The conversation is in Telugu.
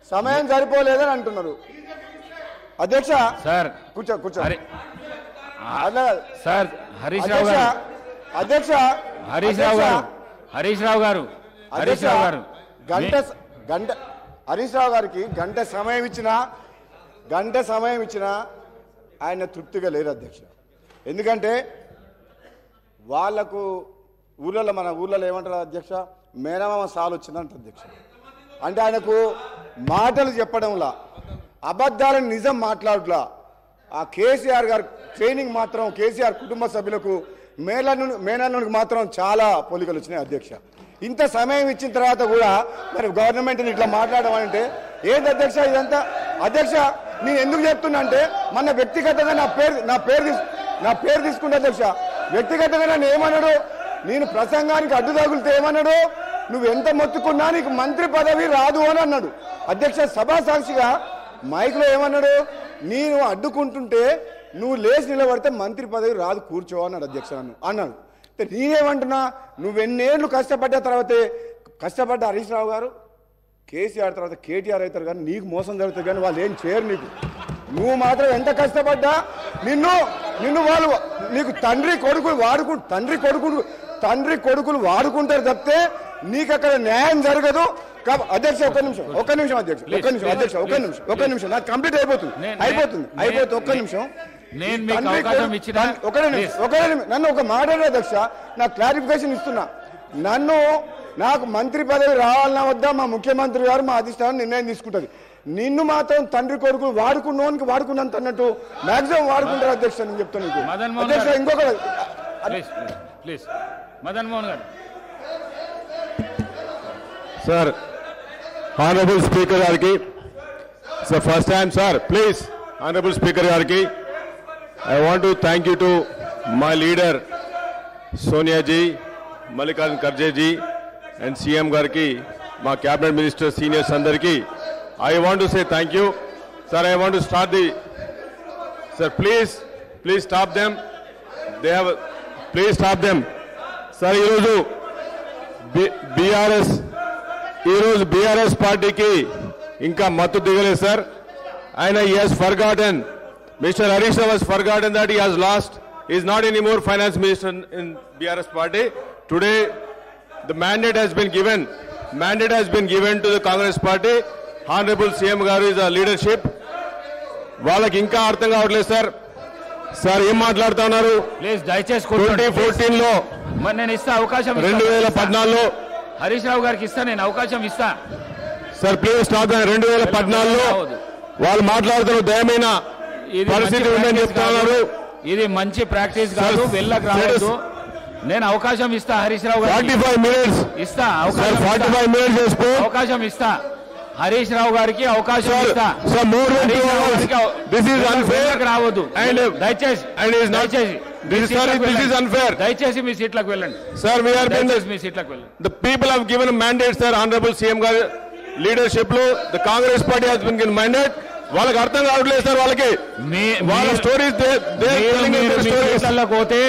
సమయం సరిపోలేదని అంటున్నారు అధ్యక్ష సార్ కూర్చో సార్ హరీష్ రావు గారు అధ్యక్ష హరీష్ రావు గారు హరీష్ రావు గారికి గంట సమయం ఇచ్చినా ఆయన తృప్తిగా లేరు అధ్యక్ష. ఎందుకంటే వాళ్లకు మన ఊర్లలో ఏమంటారు అధ్యక్ష, మేనమామ సాలు వచ్చిందంట అధ్యక్ష. అంటే ఆయనకు మాటలు చెప్పడంలా, అబద్ధాలను నిజం మాట్లాడలా. ఆ కేసీఆర్ గారు ట్రైనింగ్ మాత్రం కేసీఆర్ కుటుంబ సభ్యులకు మేనల్లునికి మాత్రం చాలా పోలికలు వచ్చినాయి అధ్యక్ష. ఇంత సమయం ఇచ్చిన తర్వాత కూడా మరి గవర్నమెంట్ని ఇట్లా మాట్లాడడం అంటే ఏంటి అధ్యక్ష ఇదంతా? అధ్యక్ష నేను ఎందుకు చెప్తున్నా అంటే మన వ్యక్తిగతంగా నా పేరు తీసుకుంటా అధ్యక్ష. వ్యక్తిగతంగా నన్ను ఏమన్నాడు, నేను ప్రసంగానికి అడ్డు తగులితే ఏమన్నాడు, నువ్వు ఎంత మొత్తుకున్నా నీకు మంత్రి పదవి రాదు అని అన్నాడు అధ్యక్ష. సభా సాక్షిగా మైక్లో ఏమన్నాడు, నేను అడ్డుకుంటుంటే నువ్వు లేచి నిలబడితే మంత్రి పదవి రాదు, కూర్చో అన్నాడు అధ్యక్ష. నన్ను అన్నాడు. నేనేమంటున్నా, నువ్వెన్నేళ్ళు కష్టపడ్డ తర్వాతే కష్టపడ్డ హరీష్ రావు గారు కేసీఆర్ తర్వాత కేటీఆర్ అవుతారు, కానీ నీకు మోసం జరుగుతుంది, కానీ వాళ్ళు ఏం చేయరు నీకు. నువ్వు మాత్రం ఎంత కష్టపడ్డా నిన్ను వాళ్ళు నీకు తండ్రి కొడుకులు వాడుకుంటారు తప్పితే నీకు అక్కడ న్యాయం జరగదు. అధ్యక్ష ఒక్క నిమిషం ఒక్క నిమిషం నాకు కంప్లీట్ అయిపోతుంది. ఒక్క నిమిషం నన్ను ఒక మాట అధ్యక్ష, నాకు క్లారిఫికేషన్ ఇస్తున్నా. నాకు మంత్రి పదవి రావాలన్నా వద్దా మా ముఖ్యమంత్రి గారు మా అధిష్టానం నిర్ణయం తీసుకుంటుంది. నిన్ను మాత్రం తండ్రి కొడుకు వాడుకున్నంత అన్నట్టు మాక్సిమం వాడుకుంటారు అధ్యక్ష. నేను చెప్తాను అధ్యక్ష. ఇంకొక మదన్ మోహన్ గారు సార్, హానరబుల్ స్పీకర్ గారికి sir first time sir, please honourable speaker గారికి I want to thank you to my leader Sonia ji, Mallikarjun Kharge ji and CM Garki, my cabinet minister seniors andarki. I want to say thank you. Sir, I want to start sir, please stop them. Please stop them. Sir, BRS party ki inka matu digale sir. And he has forgotten. Mr. Harish Rav has forgotten that he has lost. He is not anymore finance minister in BRS party. Today, the mandate has been given. To the Congress party. Honorable CM Garu is a leadership. వాళ్ళకి ఇంకా అర్థం కావట్లేదు సార్. సార్ ఏం మాట్లాడుతున్నారు? ప్లీజ్ దయచేసి 2014 లో మరి నేను ఇస్తా అవకాశం. 2014 లో హరీష్ రావు గారికి ఇస్తా, నేను అవకాశం ఇస్తా సార్. Please stop. 2014 లో వాళ్ళు మాట్లాడుతున్న దయమైన పరిస్థితి ఉందని చెప్తున్నారు. ఇది మంచి ప్రాక్టీస్ కాదు, వెళ్ళకు రావద్దు. నేను అవకాశం ఇస్తా హరీష్ రావు గారు. 45 minutes ఇస్తా, 45 minutes చేసుకో. అవకాశం ఇస్తా హరీష్ రావు గారికి అవకాశం ఇస్తా. This is unfair. రావద్దు దయచేసి. This is unfair. దయచేసి మీ సీట్లకు వెళ్ళండి సార్. మీ సీట్లకు వెళ్ళండి. The people have given a mandate, sir. Honorable CM గారి లీడర్షిప్ లో the Congress party has been given mandate. వాళ్ళకి అర్థం కావట్లేదు సార్. వాళ్ళకి వాళ్ళ స్టోరీస్ సీట్లలో పోతే